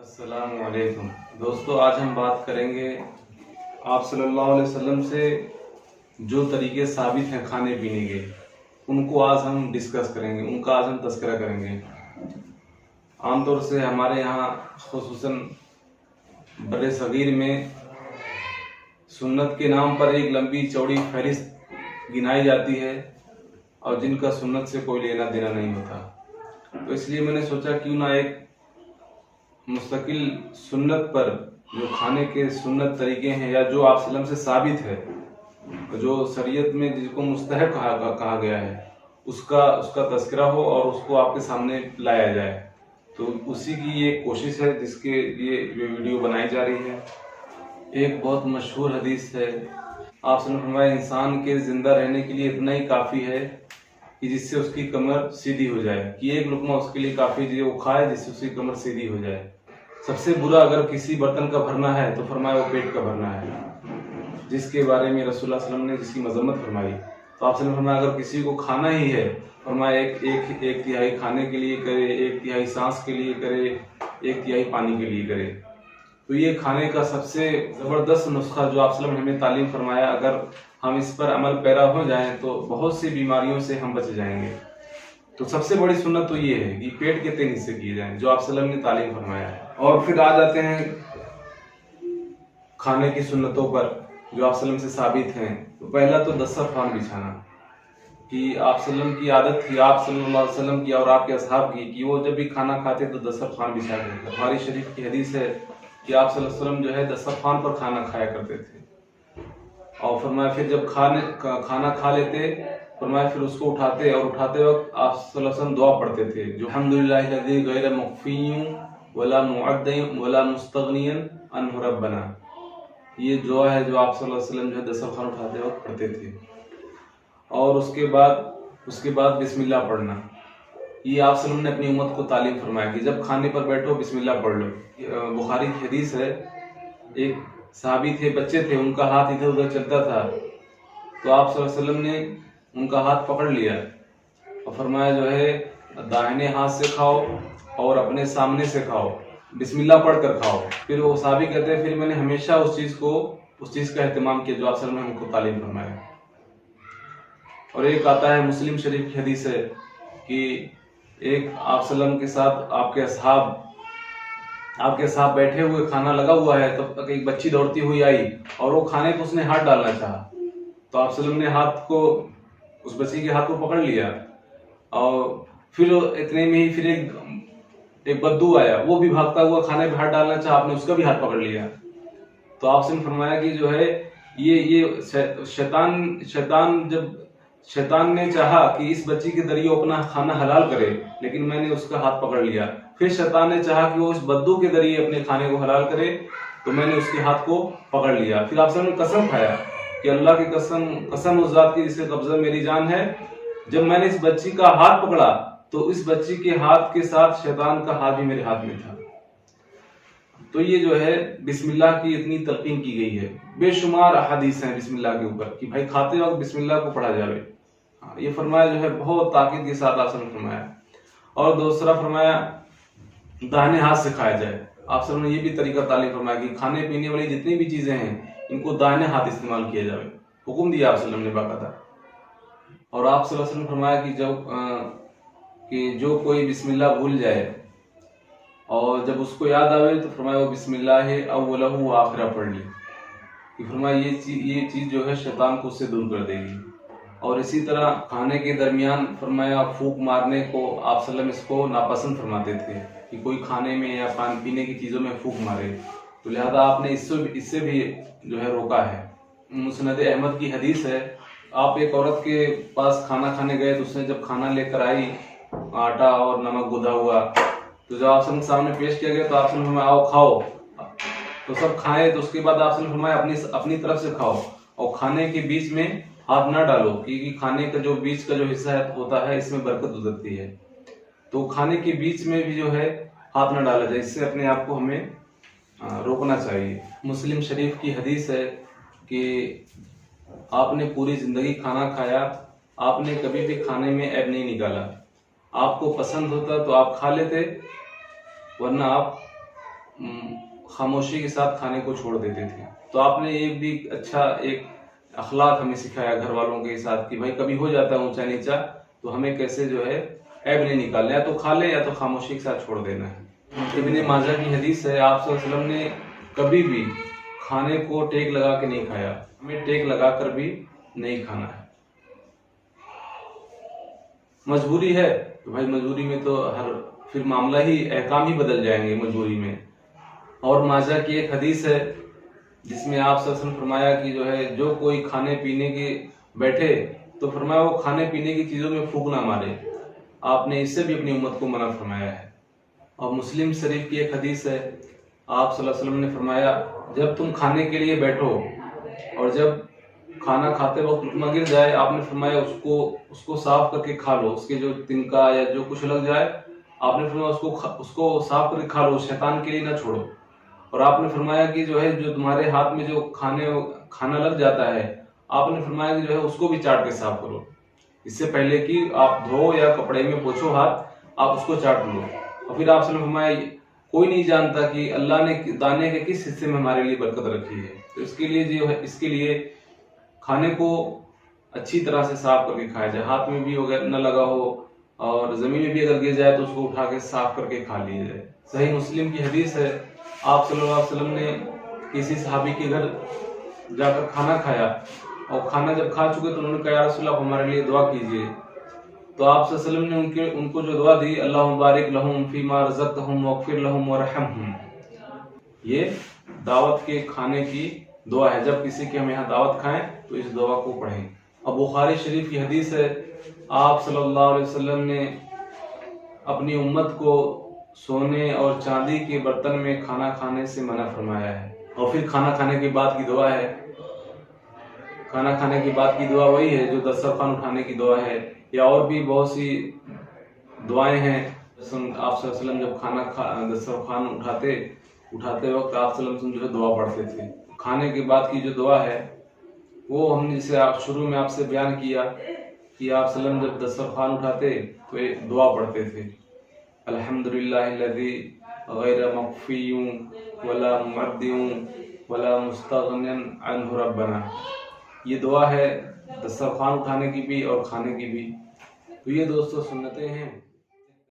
अस्सलाम वालेकुम दोस्तों, आज हम बात करेंगे आप सल्लल्लाहु अलैहि वसल्लम से जो तरीके साबित हैं खाने पीने के, उनको आज हम डिस्कस करेंगे, उनका आज हम तज़किरा करेंगे। आमतौर से हमारे यहाँ खुसूसन बड़े सगीर में सुन्नत के नाम पर एक लंबी चौड़ी फहरिस्त गिनाई जाती है और जिनका सुन्नत से कोई लेना देना नहीं होता। तो इसलिए मैंने सोचा क्यों ना एक मुस्तकिल सुन्नत पर जो खाने के सुन्नत तरीके हैं या जो आप सल्लम से साबित है, जो शरीयत में जिसको मुस्तहब कहा गया है, उसका तज़किरा हो और उसको आपके सामने लाया जाए। तो उसी की ये कोशिश है जिसके लिए ये वीडियो बनाई जा रही है। एक बहुत मशहूर हदीस है, आप सल्लम ने फरमाया इंसान के ज़िंदा रहने के लिए इतना ही काफ़ी है कि जिससे उसकी कमर सीधी हो जाए, कि एक लुकमा उसके लिए काफ़ी है, वो खाए जिससे उसकी कमर सीधी हो जाए। सबसे बुरा अगर किसी बर्तन का भरना है तो फरमाया वो पेट का भरना है, जिसके बारे में रसूलुल्लाह सल्लल्लाहु अलैहि वसल्लम ने जिसकी मजम्मत फरमाई। तो आप सल्लम फरमाया अगर किसी को खाना ही है, फरमाया एक तिहाई खाने के लिए करे, एक तिहाई सांस के लिए करे, एक तिहाई पानी के लिए करे। तो ये खाने का सबसे ज़बरदस्त नुस्खा जो आप सल्लम ने हमें तालीम फरमाया, अगर हम इस पर अमल पैरा हो जाएं तो बहुत सी बीमारियों से हम बच जाएंगे। तो सबसे बड़ी सुन्नत तो ये है कि पेट के 3 हिस्से किए जाएं, जो आप सल्लम ने तालीम फरमाया है। और फिर आ जाते हैं खाने की सुन्नतों पर जो आप सल्लम से साबित हैं। तो पहला तो दस्तरखान बिछाना, कि आप सल्लम की आदत थी, आप सल्लल्लाहु अलैहि वसल्लम की और आपके असहाब की, कि वो जब भी खाना खाते तो दस्तरखान बिछा करते। बुखारी शरीफ की हदीस है कि आप सल्लल्लाहु अलैहि वसल्लम जो है दस्तरखान पर खाना खाया करते थे। और फरमाया फिर जब खाना खा लेते, फरमाया फिर उसको उठाते और उठाते वक्त आप सल्लल्लाहु अलैहि वसल्लम दुआ पढ़ते थे, जो अल्हम्दुलिल्लाहिल्लज़ी गैर मुख्फिय्युन वला मुअद्दिन वला मुस्तगनियन अन्हु रब्बना। ये दुआ है जो आप सल्लल्लाहु अलैहि वसल्लम जो है दस्तरखान उठाते वक्त पढ़ते थे। और उसके बाद बिस्मिल्लाह पढ़ना, ये आप सल्लल्लाहु अलैहि वसल्लम ने अपनी उम्मत को तालीम फरमाया कि जब खाने पर बैठो बिस्मिल्लाह पढ़ लो। बुखारी की हदीस है, एक सहाबी थे, बच्चे थे, उनका हाथ इधर उधर चलता था, तो आप सल्लल्लाहु अलैहि वसल्लम ने उनका हाथ पकड़ लिया और फरमाया जो है दाहिने हाथ से खाओ और अपने सामने से खाओ, बिस्मिल्लाह पढ़कर खाओ। फिर वो सहाबी कहते हैं फिर मैंने हमेशा उस चीज़ का एहतमाम किया जो आप सल्लल्लाहु अलैहि वसल्लम ने हमको तालीम फरमाया। और एक आता है मुस्लिम शरीफ की हदीस है कि एक आप सल्लम के साथ आपके साथ बैठे हुए, खाना लगा हुआ है, तब तक एक बच्ची दौड़ती हुई आई और वो खाने को उसने हाथ डालना चाहा, तो आप सल्लम ने उस बच्ची के हाथ को पकड़ लिया। और फिर इतने में ही फिर एक बद्दू आया, वो भी भागता हुआ खाने पे हाथ डालना चाहा, आपने उसका भी हाथ पकड़ लिया। तो आपसे फरमाया कि जो है ये शैतान ने चाहा कि इस बच्ची के जरिए अपना खाना हलाल करे, लेकिन मैंने उसका हाथ पकड़ लिया। फिर शैतान ने चाहा कि वो इस बद्दू के जरिए अपने खाने को हलाल करे, तो मैंने उसके हाथ को पकड़ लिया। फिर आपसे कसम खाया कि अल्लाह की कसम उस जात की जिसके कब्जा मेरी जान है, जब मैंने इस बच्ची का हाथ पकड़ा तो इस बच्ची के हाथ के साथ शैतान का हाथ भी मेरे हाथ में था। तो ये जो है बिस्मिल्लाह की इतनी तलकीन की गई है, बेशुमार हदीस हैं बिस्मिल्लाह के ऊपर कि भाई खाते वक्त बिस्मिल्लाह को पढ़ा जाए। ये फरमाया जो है बहुत ताकीद के साथ आपने फरमाया। और दूसरा फरमाया दाहिने हाथ से खाया जाए। आप सब ने ये भी तरीका तालीम फरमाया कि खाने पीने वाली जितनी भी चीजें हैं इनको दाहिने हाथ इस्तेमाल किया जाए, हुक्म दिया आप सल्लम ने बाकायदा। और आप सल्लल्लाहु अलैहि वसल्लम फरमाया कि जो कोई बिस्मिल्लाह भूल जाए और जब उसको याद आवे तो फरमाया वो बिस्मिल्लाह अव्वलहु व आखिरा पढ़ ले, कि फरमाया ये चीज जो है शैतान को उससे दूर कर देगी। और इसी तरह खाने के दरमियान फरमाया फूंक मारने को आप सल्लम इसको नापसंद फरमाते थे कि कोई खाने में या पानी पीने की चीज़ों में फूंक मारे, तो लिहाजा आपने इससे भी जो है रोका है। मुस्नद अहमद की हदीस है, आप एक औरत के पास खाना खाने गए तो उसने जब खाना लेकर आई, आटा और नमक गुदा हुआ, तो जब आप सामने पेश किया गया तो आप फरमाया आओ खाओ, तो सब खाए। तो उसके बाद आप फरमाया अपनी तरफ से खाओ और खाने के बीच में हाथ ना डालो, क्योंकि खाने का जो बीच का जो हिस्सा होता है इसमें बरकत गुजरती है। तो खाने के बीच में भी जो है हाथ ना डाला जाए, इससे अपने आप को हमें रोकना चाहिए। मुस्लिम शरीफ की हदीस है कि आपने पूरी जिंदगी खाना खाया, आपने कभी भी खाने में ऐब नहीं निकाला, आपको पसंद होता तो आप खा लेते, वरना आप خاموشی کے ساتھ کھانے کو چھوڑ دیتے تھے. تو آپ نے یہ بھی اچھا ایک اخلاق ہمیں سکھایا گھر والوں کے ساتھ کہ بھائی کبھی ہو جاتا ہے اونچا نیچا تو ہمیں کیسے جو ہے عیب نہیں نکالنا، یا تو کھا لیں یا تو خاموشی کے ساتھ چھوڑ دینا ہے. ابن ماجہ کی حدیث ہے، آپ صلی اللہ علیہ وسلم نے کبھی بھی کھانے کو ٹیک لگا کے نہیں کھایا، ہمیں ٹیک لگا کر بھی نہیں کھانا ہے. مجبوری ہے تو بھائی مجبوری میں تو پھر معاملہ ہی احکام ہی بدل جائیں گے مجبوری میں. اور ماجہ کی ایک حدیث ہے جس میں آپ صلی اللہ علیہ وسلم فرمایا کہ جو ہے جو کوئی کھانے پینے کے بیٹھے تو فرمایا وہ کھانے پینے کی چیزوں میں پھونک نہ مارے. آپ نے اس سے بھی اپنی امت کو منع فرمایا ہے. اور مسلم شریف کی ایک حدیث ہے، آپ صلی اللہ علیہ وسلم نے فرمایا جب تم کھانے کے لیے بیٹھو اور جب کھانا کھاتے وقت لقمہ گر جائے، آپ نے فرمایا اس کو صاف کر کے کھا لو، اس کے جو تنکا یا جو کچھ لگ جائے آپ نے فرمایا اس کو صاف کر کے کھا لو، شیطان کے لیے نہ چھوڑو. اور آپ نے فرمایا کہ جو ہے جو تمہارے ہاتھ میں جو کھانا لگ جاتا ہے آپ نے فرمایا کہ جو ہے اس کو بھی چاٹ کے صاف کرو، اس سے پہلے کہ آپ دھو یا کپڑے میں پوچھو ہاتھ، آپ اس کو چاٹ لو. اور پھر آپ صلی اللہ علیہ وسلم فرمایا کوئی نہیں جانتا کہ اللہ نے دانے کے کس حصے میں ہمارے لیے برکت رکھی ہے. تو اس کے لیے کھانے کو اچھی طرح سے صاف کر کے کھایا جائے، ہاتھ میں بھی اگر نہ لگا ہو اور زمین میں بھی اگر گر جائے تو اس کو اٹھا کے صاف کر کے کھا لیا جائے. صحیح مسلم کی حدیث ہے، آپ صلی اللہ علیہ وسلم نے کسی صحابی کے گھر جا کر کھانا کھایا اور کھانا جب کھا چکے تو انہوں نے کہا یا رسول اللہ ہمارے لیے دعا کیجیے. تو آپ صلی اللہ علیہ وسلم نے ان کو جو دعا دی، اللہم بارک لہم فیما رزقتہم واغفر لہم ورحمہم، یہ دعوت کے کھانے کی دعا ہے. جب کسی کے ہم یہاں دعوت کھائیں تو اس دعا کو پڑھیں. اب بخاری شریف کی حدیث ہے، آپ صلی اللہ علیہ وسلم نے اپنی امت کو سونے اور چاندی کے برتن میں کھانا کھانے سے منع فرمایا ہے. اور پھر کھانا کھانے کے بعد کی دعا ہے، کھانا کھانے کے بعد کی دعا وہی ہے جو دسترخوان اٹھانے کی دعا ہے، یا اور بھی بہت سی دعائیں ہیں. آپ صلی اللہ علیہ وسلم جب دسترخوان اٹھاتے وقت آپ صلی اللہ علیہ وسلم جو ہے دعا پڑھتے تھے. کھانے کے بعد کی جو دعا ہے وہ ہم نے جسے شروع میں آپ سے بیان کیا کہ آپ صلی اللہ علیہ وسلم جب دسترخوان اٹھاتے تو ایک دعا پڑھتے تھے، الحمدللہ الذی غیر مخفی ولا معدی ولا مستغنی عنہ ربنا. یہ دعا ہے دسترخوان اٹھانے کی بھی اور کھانے کی بھی. تو یہ دوستو سنتیں ہیں.